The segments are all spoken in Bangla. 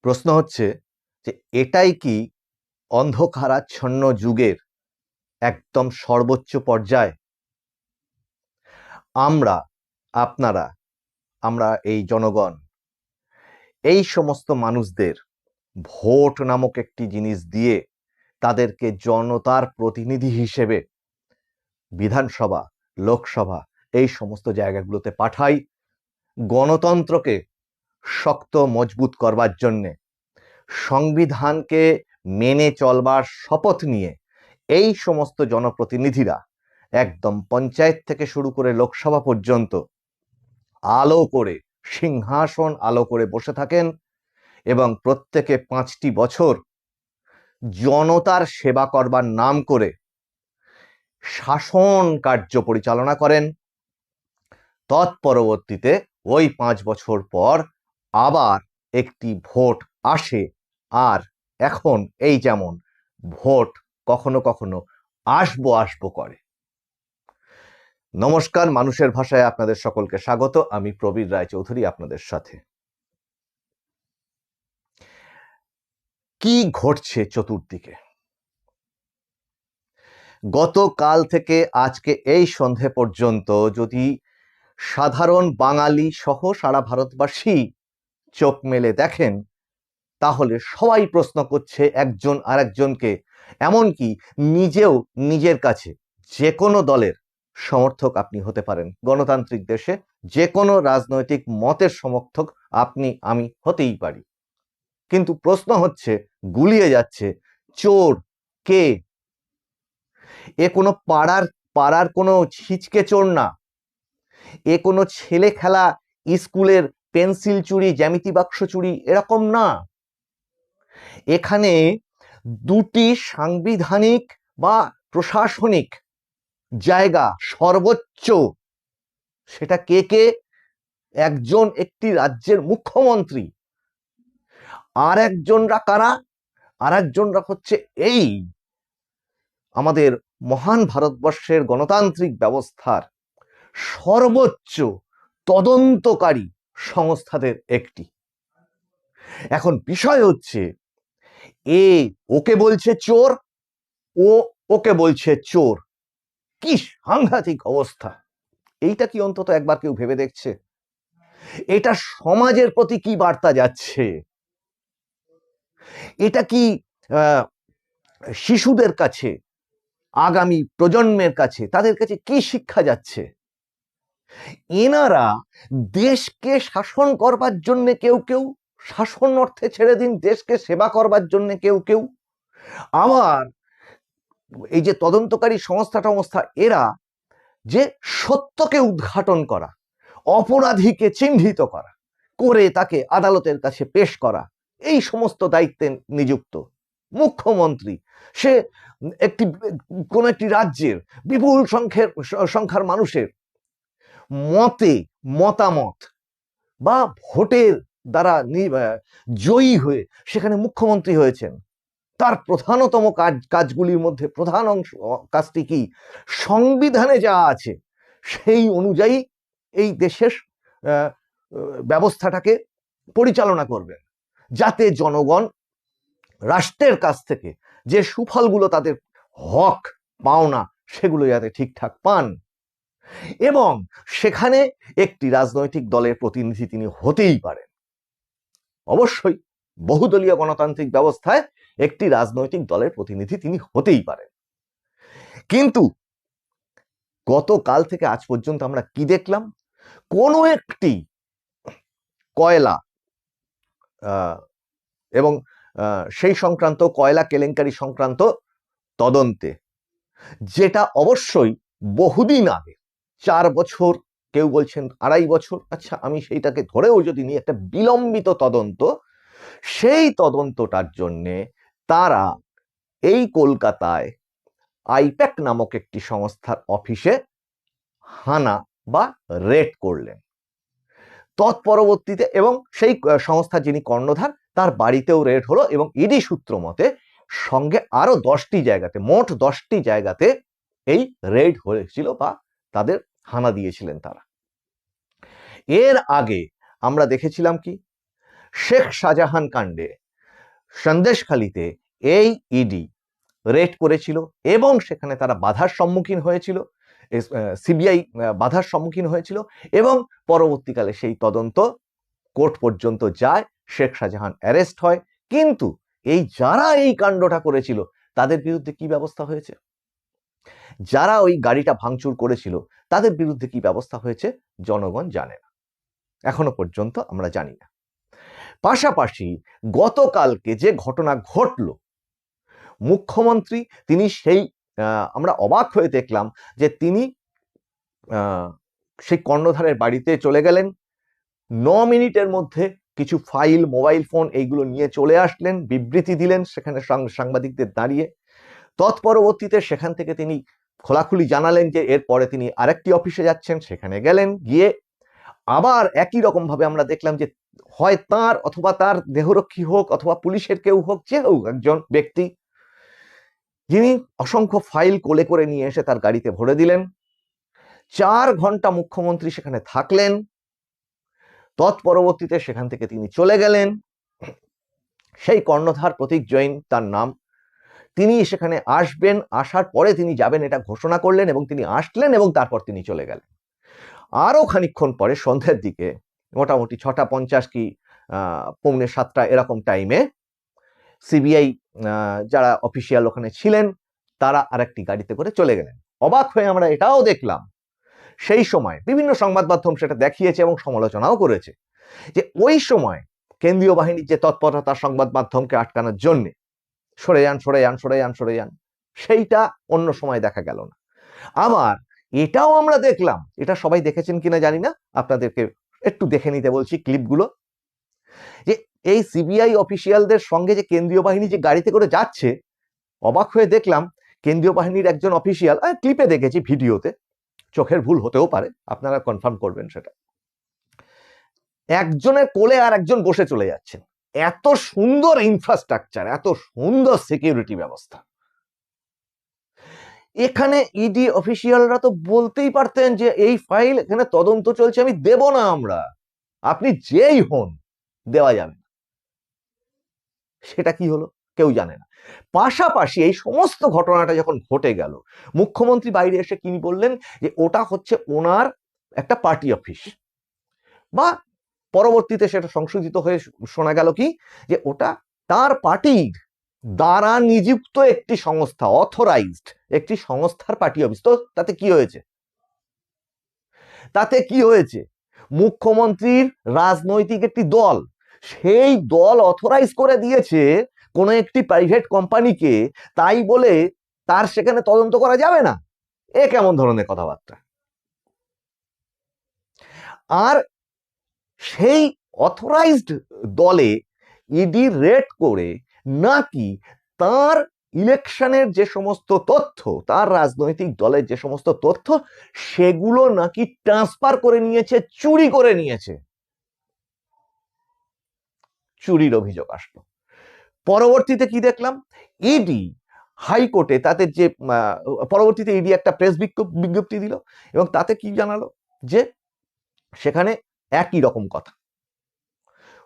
প্রশ্ন হচ্ছে যে এটাই কি অন্ধকারাচ্ছন্ন যুগের একদম সর্বোচ্চ পর্যায়? আমরা, আপনারা, আমরা এই জনগণ, এই সমস্ত মানুষদের ভোট নামক একটি জিনিস দিয়ে তাদেরকে জনতার প্রতিনিধি হিসেবে বিধানসভা, লোকসভা এই সমস্ত জায়গাগুলোতে পাঠাই গণতন্ত্রকে শক্ত মজবুত করবার জন্যে, সংবিধানকে মেনে চলবার শপথ নিয়ে এই সমস্ত জনপ্রতিনিধিরা একদম পঞ্চায়েত থেকে শুরু করে লোকসভা পর্যন্ত আলো করে, সিংহাসন আলো করে বসে থাকেন এবং প্রত্যেকে 5টি বছর জনতার সেবা করবার নাম করে শাসন কার্য পরিচালনা করেন। তৎপরবর্তীতে ওই 5 বছর পর আবার একটি ভোট আসে, আর এখন এই যেমন ভোট কখনো কখনো আসবো আসবো করে। নমস্কার, মানুষের ভাষায় আপনাদের সকলকে স্বাগত। আমি প্রবীর রায়চৌধুরী আপনাদের সাথে। কি ঘটছে চতুর্দিকে? গতকাল থেকে আজকে এই সন্ধে পর্যন্ত যদি সাধারণ বাঙালি সহ সারা ভারতবাসী চোখ মেলে দেখেন, তাহলে সবাই প্রশ্ন করছে একজন আরেকজনকে, এমনকি নিজেও নিজের কাছে। যে কোনো দলের সমর্থক আপনি হতে পারেন, গণতান্ত্রিক দেশে যে কোনো রাজনৈতিক মতের সমর্থক আপনি আমি হতেই পারি, কিন্তু প্রশ্ন হচ্ছে, গুলিয়ে যাচ্ছে চোর কে? এ কোনো পাড়ার পাড়ার কোনো ছিচকে চোর না, এ কোনো ছেলে খেলা স্কুলের পেন্সিল চুরি, জ্যামিতি বাক্স চুরি এরকম না। এখানে দুটি সাংবিধানিক বা প্রশাসনিক জায়গা সর্বোচ্চ, সেটা কে কে? একজন একটি রাজ্যের মুখ্যমন্ত্রী, আর একজনরা কারা? আর একজনরা হচ্ছে এই আমাদের মহান ভারতবর্ষের গণতান্ত্রিক ব্যবস্থার সর্বোচ্চ তদন্তকারী সংস্থাদের একটি। এখন বিষয় হচ্ছে, এ ওকে বলছে চোর, ও ওকে বলছে চোর। কি সাংঘাতিক অবস্থা! এইটা কি অন্তত একবার কেউ ভেবে দেখছে? এটা সমাজের প্রতি কি বার্তা যাচ্ছে? এটা কি শিশুদের কাছে, আগামী প্রজন্মের কাছে, তাদের কাছে কি শিক্ষা যাচ্ছে? এনারা দেশকে শাসন করবার জন্য কেউ কেউ, শাসন অর্থে ছেড়ে দিন, দেশকে সেবা করবার জন্য কেউ কেউ, আবার এই যে তদন্তকারী সংস্থা এরা যে সত্যকে উদ্ঘাটন করা, অপরাধীকে চিহ্নিত করা, করে তাকে আদালতের কাছে পেশ করা, এই সমস্ত দায়িত্বে নিযুক্ত মুখ্যমন্ত্রী। সে কোন একটি রাজ্যের বিপুল সংখ্যার মানুষের মতামত বা ভোটের দ্বারা জয়ী হয়ে সেখানে মুখ্যমন্ত্রী হয়েছেন। তার প্রধানতম কাজগুলির মধ্যে প্রধান কাজটি কি? সংবিধানে যা আছে সেই অনুযায়ী এই দেশের ব্যবস্থাটাকে পরিচালনা করবেন, যাতে জনগণ রাষ্ট্রের কাছ থেকে যে সুফলগুলো তাদের হক পাওনা সেগুলো যাতে ঠিকঠাক পান। এবং সেখানে একটি রাজনৈতিক দলের প্রতিনিধি তিনি হতেই পারেন। অবশ্যই বহুদলীয় গণতান্ত্রিক ব্যবস্থায় একটি রাজনৈতিক দলের প্রতিনিধি তিনি হতেই পারেন। কিন্তু গতকাল থেকে আজ পর্যন্ত আমরা কি দেখলাম? কোনো একটি কয়লা এবং সেই সংক্রান্ত কয়লা কেলেঙ্কারি সংক্রান্ত তদন্তে, যেটা অবশ্যই বহুদিন আগে, 4 বছর, কেউ বলছেন 2.5 বছর, আচ্ছা আমি সেইটাকে ধরেও যদি নিই একটা বিলম্বিত তদন্ত, সেই তদন্তটার জন্যে তারা এই কলকাতায় আইপ্যাক নামক একটি সংস্থার অফিসে হানা বা রেড করলেন। তৎপরবর্তীতে এবং সেই সংস্থার যিনি কর্ণধার তার বাড়িতেও রেড হলো, এবং ইডি সূত্র মতে সঙ্গে আরো 10টি জায়গাতে, মোট 10টি জায়গাতে এই রেড হয়েছিল বা তাদের হানা দিয়েছিলেন তারা। এর আগে আমরা দেখেছিলাম কি, শেখ শাহজাহান কাণ্ডে সন্দেশখালিতে এই ইডি রেড করেছিল এবং সেখানে তারা বাধার সম্মুখীন হয়েছিল, সিবিআই বাধার সম্মুখীন হয়েছিল এবং পরবর্তীকালে সেই তদন্ত কোর্ট পর্যন্ত যায়, শেখ শাহজাহান অ্যারেস্ট হয়। কিন্তু এই যারা এই কাণ্ডটা করেছিল তাদের বিরুদ্ধে কি ব্যবস্থা হয়েছে, যারা ওই গাড়িটা ভাঙচুর করেছিল তাদের বিরুদ্ধে কি ব্যবস্থা হয়েছে জনগণ জানে না, এখনো পর্যন্ত আমরা জানি না। পাশাপাশি গতকালকে যে ঘটনা ঘটল, মুখ্যমন্ত্রী তিনি সেই আমরা অবাক হয়ে দেখলাম যে তিনি সেই কর্ণধারের বাড়িতে চলে গেলেন, 9 মিনিটের মধ্যে কিছু ফাইল, মোবাইল ফোন এইগুলো নিয়ে চলে আসলেন, বিবৃতি দিলেন সেখানে সাংবাদিকদের দাঁড়িয়ে। তৎপরবর্তীতে সেখান থেকে তিনি খোলাখুলি জানালেন যে এরপরে তিনি আরেকটি অফিসে যাচ্ছেন, সেখানে গেলেন, গিয়ে আবার একই রকম ভাবে আমরা দেখলাম যে হয় তার অথবা তার দেহরক্ষী হোক অথবা পুলিশের কেউ হোক, যে হোক একজন ব্যক্তি, যিনি অসংখ্য ফাইল কোলে করে নিয়ে এসে তার গাড়িতে ভরে দিলেন। 4 ঘন্টা মুখ্যমন্ত্রী সেখানে থাকলেন, তৎপরবর্তীতে সেখান থেকে তিনি চলে গেলেন। সেই কর্ণধার প্রতীক জৈন তার নাম, তিনি সেখানে আসবেন, আসার পরে তিনি যাবেন এটা ঘোষণা করলেন এবং তিনি আসলেন এবং তারপর তিনি চলে গেলেন। আরো খানিকক্ষণ পরে সন্ধ্যের দিকে মোটামুটি 6:50 কি 6:45 এরকম টাইমে সিবিআই যারা অফিসিয়াল ওখানে ছিলেন তারা আরেকটি গাড়িতে করে চলে গেলেন। অবাক হয়ে আমরা এটাও দেখলাম, সেই সময় বিভিন্ন সংবাদ মাধ্যম সেটা দেখিয়েছে এবং সমালোচনাও করেছে যে ওই সময় কেন্দ্রীয় বাহিনীর যে তৎপরতা সংবাদ মাধ্যমকে আটকানোর জন্য সরে যান সরে যান সরে যান সরে যান, সেইটা অন্য সময় দেখা গেল না। আবার এটাও আমরা দেখলাম, এটা সবাই দেখেছেন কিনা জানি না, আপনাদেরকে একটু দেখে নিতে বলছি ক্লিপগুলো, যে এই সিবিআই অফিসিয়ালদের সঙ্গে যে কেন্দ্রীয় বাহিনী যে গাড়িতে করে যাচ্ছে, অবাক হয়ে দেখলাম কেন্দ্রীয় বাহিনীর একজন অফিসিয়াল, ক্লিপে দেখেছি, ভিডিওতে, চোখের ভুল হতেও পারে, আপনারা কনফার্ম করবেন সেটা, একজনের কোলে আর একজন বসে চলে যাচ্ছেন। এত সুন্দর ইনফ্রাস্ট্রাকচার, এত সুন্দর সিকিউরিটি ব্যবস্থা। এখানে ইডি অফিসিয়ালরা তো বলতেই পারতেন যে এই ফাইল এখানে তদন্ত চলছে, আমি দেব না, আমরা, আপনি যেই হন দেওয়া যাবে না। সেটা কি হলো কেউ জানে না। পাশাপাশি এই সমস্ত ঘটনাটা যখন ঘটে গেল, মুখ্যমন্ত্রী বাইরে এসে কি বললেন যে ওটা হচ্ছে ওনার একটা পার্টি অফিস, বা পরবর্তীতে সেটা সংশোধিত হয়ে শোনা গেল কি যে ওটা তার পার্টির দ্বারা নিযুক্ত একটি সংস্থা, অথরাইজড একটি সংস্থার পার্টি অফিস। তো তাতে কি হয়েছে, তাতে কি হয়েছে? মুখ্যমন্ত্রীর রাজনৈতিক একটি দল, সেই দল অথরাইজ করে দিয়েছে কোনো একটি প্রাইভেট কোম্পানিকে, তাই বলে তার সেখানে তদন্ত করা যাবে না? এ কেমন ধরনের কথাবার্তা? আর সেই অথরাইজড দলে ইডি রেড করে নাকি তার ইলেকশনের যে সমস্ত তথ্য, তার রাজনৈতিক দলের যে সমস্ত তথ্য, সেগুলো নাকি ট্রান্সফার করে নিয়েছে, চুরি করে নিয়েছে। চুরির অভিযোগ আসলো। পরবর্তীতে কি দেখলাম, ইডি হাইকোর্টে তাদের যে পরবর্তীতে ইডি একটা প্রেস বিজ্ঞপ্তি দিল এবং তাতে কি জানালো যে সেখানে একই রকম কথা,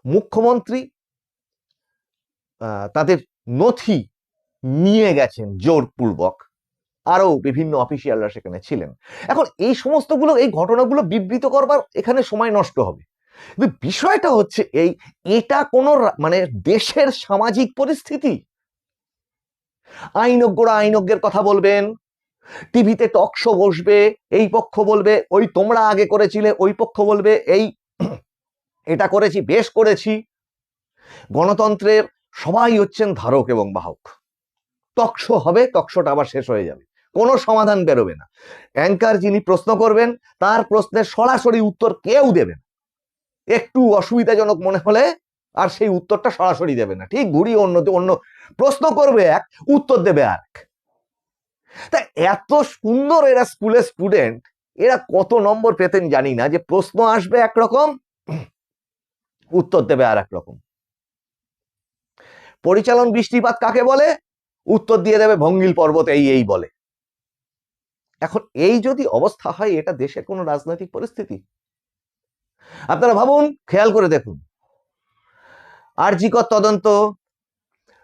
মুখ্যমন্ত্রী তাদের নথি নিয়ে গেছেন জোরপূর্বক, আরো বিভিন্ন অফিসিয়ালরা সেখানে ছিলেন। এখন এই সমস্তগুলো, এই ঘটনাগুলো বিবৃত করবার এখানে সময় নষ্ট হবে, কিন্তু বিষয়টা হচ্ছে এটা কোন মানে দেশের সামাজিক পরিস্থিতি। আইনজ্ঞরা আইনজ্ঞের কথা বলবেন, টিভিতে টক শো বসবে, এই পক্ষ বলবে ওই তোমরা আগে করেছিলে, ওই পক্ষ বলবে এই এটা করেছি, বেশ করেছি। গণতন্ত্রের সবাই হচ্ছেন ধারক এবং বাহক। টক শো হবে, টক শোটা আবার শেষ হয়ে যাবে, কোনো সমাধান বেরোবে না। অ্যাঙ্কার যিনি প্রশ্ন করবেন তার প্রশ্নের সরাসরি উত্তর কেউ দেবেন, একটু অসুবিধাজনক মনে হলে আর সেই উত্তরটা সরাসরি দেবে না, ঠিক ঘুরিয়ে অন্য প্রশ্ন করবে এক, উত্তর দেবে আর এক। তাই এত সুন্দর এরা স্কুলের স্টুডেন্ট, এরা কত নম্বর পেতেন জানি না, যে প্রশ্ন আসবে একরকম, উত্তর দেবে আর একরকম। পরিচালন বৃষ্টিপাত কাকে বলে, উত্তর দিয়ে দেবে ভঙ্গিল পর্বত এই বলে। এখন এই যদি অবস্থা হয়, এটা দেশের কোন রাজনৈতিক পরিস্থিতি? আপনারা ভাবুন, খেয়াল করে দেখুন, আরজিকর তদন্ত,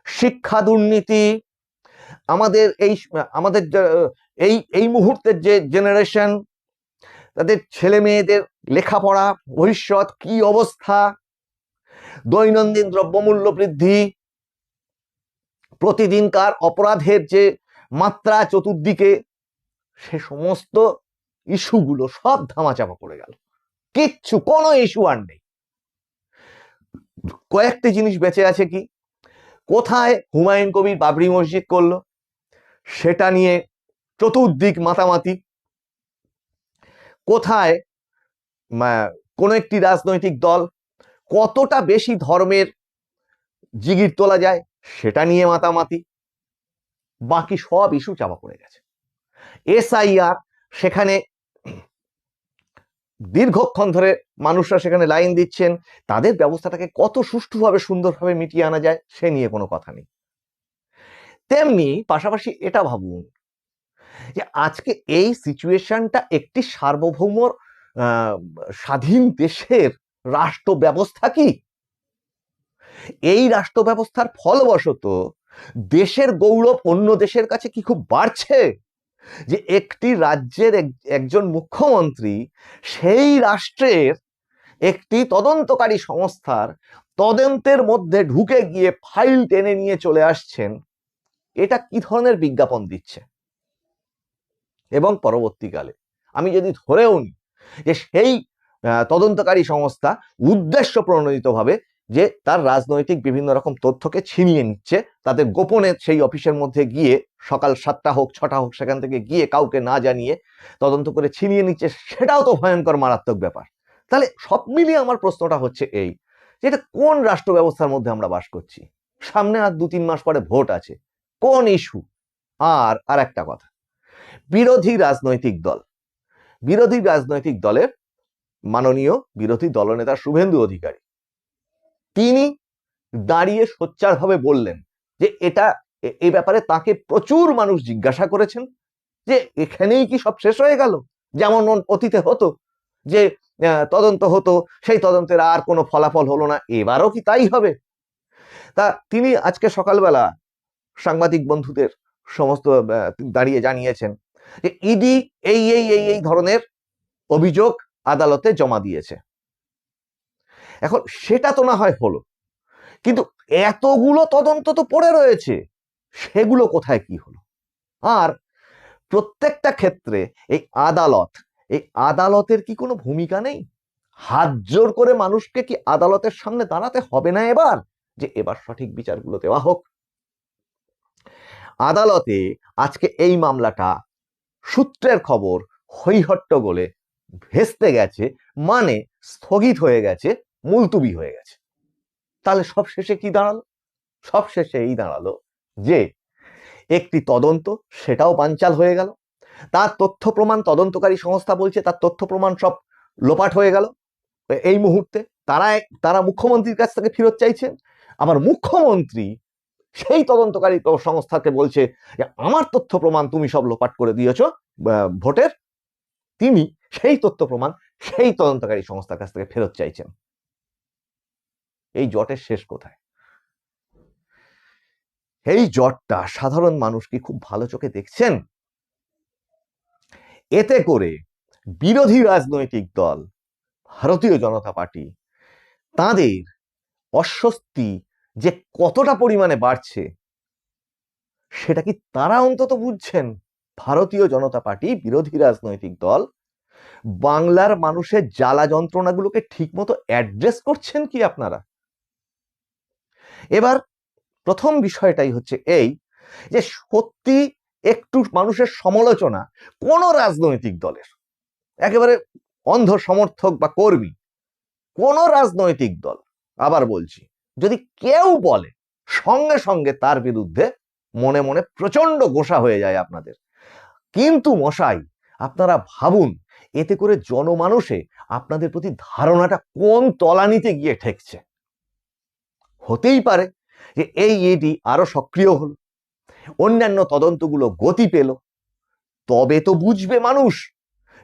শিক্ষা দুর্নীতি, আমাদের আমাদের এই এই মুহূর্তের যে জেনারেশন, তাদের ছেলে মেয়েদের লেখাপড়া, ভবিষ্যৎ কি অবস্থা, দৈনন্দিন দ্রব্যমূল্য বৃদ্ধি, প্রতিদিনকার অপরাধের যে মাত্রা চতুর্দিকে, সে সমস্ত ইস্যুগুলো সব ধামাচাপা পড়ে গেল। কিচ্ছু, কোনো ইস্যু আর নেই। কয়েকটি জিনিস বেঁচে আছে। কি, কোথায় হুমায়ুন কবির বাবরি মসজিদ করলো সেটা নিয়ে চতুর্দিক মাতামাতি, কোথায় কোন একটি রাজনৈতিক দল কতটা বেশি ধর্মের জিগির তোলা যায় সেটা নিয়ে মাতামাতি, বাকি সব ইস্যু চাপা পড়ে গেছে। এসআইআর, সেখানে দীর্ঘক্ষণ ধরে মানুষরা সেখানে লাইন দিচ্ছেন, তাদের ব্যবস্থাটাকে কত সুষ্ঠুভাবে সুন্দরভাবে মিটিয়ে আনা যায় সে নিয়ে কোনো কথা নেই। তেমনি পাশাপাশি এটা ভাবুন যে আজকে এই সিচুয়েশনটা একটি সার্বভৌম স্বাধীন দেশের রাষ্ট্র ব্যবস্থা কি, এই রাষ্ট্র ব্যবস্থার ফলবশত দেশের গৌরব অন্য দেশের কাছে কি খুব বাড়ছে যে একটি রাজ্যের একজন মুখ্যমন্ত্রী সেই রাষ্ট্রের একটি তদন্তকারী সংস্থার তদন্তের মধ্যে ঢুকে গিয়ে ফাইল টেনে নিয়ে চলে আসছেন, এটা কি ধরনের বিজ্ঞাপন দিচ্ছে? এবং পরবর্তীকালে আমি যদি ধরেও নিই যে সেই তদন্তকারী সংস্থা উদ্দেশ্য প্রণোদিতভাবে যে তার রাজনৈতিক বিভিন্ন রকম তথ্যকে ছিনিয়ে নিচ্ছে, তাদের গোপনে সেই অফিসের মধ্যে গিয়ে সকাল 7টা হোক 6টা হোক সেখান থেকে গিয়ে কাউকে না জানিয়ে তদন্ত করে ছিনিয়ে নিচ্ছে, সেটাও তো ভয়ঙ্কর মারাত্মক ব্যাপার। তাহলে সব মিলিয়ে আমার প্রশ্নটা হচ্ছে এই, যে এটা কোন রাষ্ট্র ব্যবস্থার মধ্যে আমরা বাস করছি? সামনে আর 2-3 মাস পরে ভোট আছে, কোন ইস্যু? আর একটা কথা, বিরোধী রাজনৈতিক দলের মাননীয় বিরোধী দলনেতা শুভেন্দু অধিকারী, তিনি দাঁড়িয়ে সোচ্চারভাবে বললেন যে এটা এই ব্যাপারে তাকে প্রচুর মানুষ জিজ্ঞাসা করেছেন যে এখানেই কি সব শেষ হয়ে গেল, যেমন অতীতে হতো যে তদন্ত হতো, সেই তদন্তের আর কোনো ফলাফল হলো না, এবারও কি তাই হবে? তা তিনি আজকে সকালবেলা সাংবাদিক বন্ধুদের সমস্ত দাঁড়িয়ে জানিয়েছেন যে ইডি এই এই এই এই ধরনের অভিযোগ আদালতে জমা দিয়েছে। এখন সেটা তো না হয় হলো, কিন্তু এতগুলো তদন্ত তো পড়ে রয়েছে, সেগুলো কোথায় কি হলো? আর প্রত্যেকটা ক্ষেত্রে এই আদালতের কি কোনো ভূমিকা নেই? হাত জোর করে মানুষকে কি আদালতের সামনে দাঁড়াতে হবে না এবার, যে এবার সঠিক বিচারগুলো দেওয়া হোক? আদালতে আজকে এই মামলাটা সূত্রের খবর হইহট্টগোলে ভেস্তে গেছে, মানে স্থগিত হয়ে গেছে, মুলতুবি হয়ে গেছে। তাহলে সব শেষে কি দাঁড়ালো? সব শেষে এই দাঁড়ালো যে একটি তদন্ত, সেটাও বানচাল হয়ে গেল, তার তথ্য প্রমাণ তদন্তকারী সংস্থা বলছে তার তথ্য প্রমাণ সব লোপাট হয়ে গেল এই মুহূর্তে, তারা মুখ্যমন্ত্রীর কাছ থেকে ফেরত চাইছেন। আবার মুখ্যমন্ত্রী সেই তদন্তকারী সংস্থাকে বলছে যে আমার তথ্য প্রমাণ তুমি সব লোপাট করে দিয়েছ ভোটের, তিনি সেই তথ্য প্রমাণ সেই তদন্তকারী সংস্থার কাছ থেকে ফেরত চাইছেন। এই জটের শেষ কোথায়? এই জটটা সাধারণ মানুষ কি খুব ভালো চোখে দেখছেন? এতে করে বিরোধী রাজনৈতিক দল ভারতীয় জনতা পার্টি, তাদের অস্বস্তি যে কতটা পরিমাণে বাড়ছে সেটা কি তারা অন্তত বুঝছেন? ভারতীয় জনতা পার্টি, বিরোধী রাজনৈতিক দল বাংলার মানুষের জ্বালা যন্ত্রণাগুলোকে ঠিকমতো অ্যাড্রেস করছেন কি আপনারা? এবার প্রথম বিষয়টাই হচ্ছে এই যে সত্যি একটু মানুষের সমালোচনা কোন রাজনৈতিক দলের, একেবারে অন্ধ সমর্থক বা কর্মী, কোন রাজনৈতিক দল, আবার বলছি, যদি কেউ বলে সঙ্গে সঙ্গে তার বিরুদ্ধে মনে মনে প্রচন্ড গোসা হয়ে যায় আপনাদের। কিন্তু মশাই, আপনারা ভাবুন এতে করে জনমানুষে আপনাদের প্রতি ধারণাটা কোন তলানিতে গিয়ে ঠেকছে। হতেই পারে যে এই ইডি আরো সক্রিয় হলো, অন্যান্য তদন্তগুলো গতি পেল, তবে তো বুঝবে মানুষ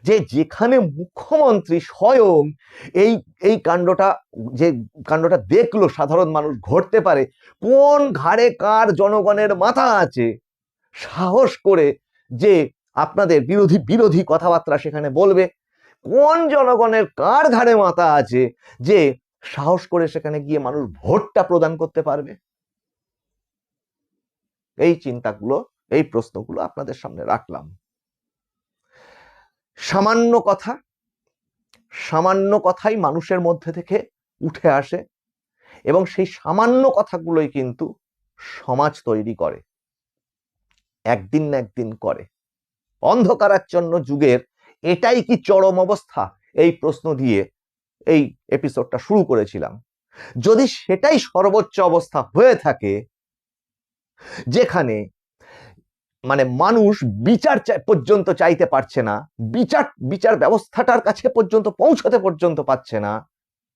যে যেখানে মুখ্যমন্ত্রী স্বয়ং এই এই কাণ্ডটা দেখলো সাধারণ মানুষ ঘটতে পারে, কোন ঘাড়ে কার জনগণের মাথা আছে সাহস করে যে আপনাদের বিরোধী বিরোধী কথাবার্তা সেখানে বলবে? কোন জনগণের কার ঘাড়ে মাথা আছে যে সাহস করে সেখানে গিয়ে মানুষ ভোটটা প্রদান করতে পারবে? এই চিন্তাগুলো, এই প্রশ্নগুলো আপনাদের সামনে রাখলাম। সামান্য কথাই মানুষের মধ্যে থেকে উঠে আসে এবং সেই সামান্য কথাগুলোই কিন্তু সমাজ তৈরি করে, একদিন না একদিন করে। অন্ধকারাচ্ছন্ন যুগের এটাই কি চরম অবস্থা? এই প্রশ্ন দিয়ে এই এপিসোডটা শুরু করেছিলাম। যদি সেটাই সর্বোচ্চ অবস্থা হয়ে থাকে, যেখানে মানে মানুষ বিচার পর্যন্ত চাইতে পারছে না, বিচার ব্যবস্থাটার কাছে পর্যন্ত পৌঁছতে পর্যন্ত পাচ্ছে না,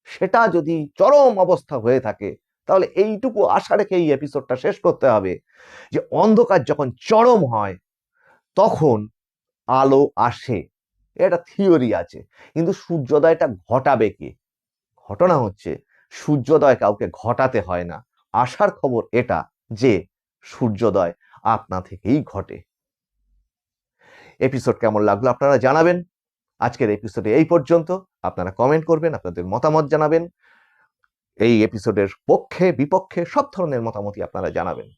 সেটা যদি চরম অবস্থা হয়ে থাকে, তাহলে এইটুকু আশা রেখে এই এপিসোডটা শেষ করতে হবে যে অন্ধকার যখন চরম হয় তখন আলো আসে। এটা থিওরি আছে, কিন্তু সূর্যোদয়টা ঘটাবে কে? ঘটনা হচ্ছে সূর্যোদয় কাউকে ঘটাতে হয় না। আশার খবর এটা যে সূর্যোদয় আপনা থেকেই ঘটে। এপিসোড কেমন লাগলো আপনারা জানাবেন। আজকের এপিসোডে এই পর্যন্ত। আপনারা কমেন্ট করবেন, আপনাদের মতামত জানাবেন। এই এপিসোডের পক্ষে বিপক্ষে সব ধরনের মতামতই আপনারা জানাবেন।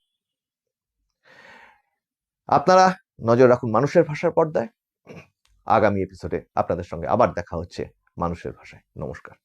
আপনারা নজর রাখুন মানুষের ভাষার পর্দায়। আগামী এপিসোডে আপনাদের সঙ্গে আবার দেখা হচ্ছে মানুষের ভাষায়। নমস্কার।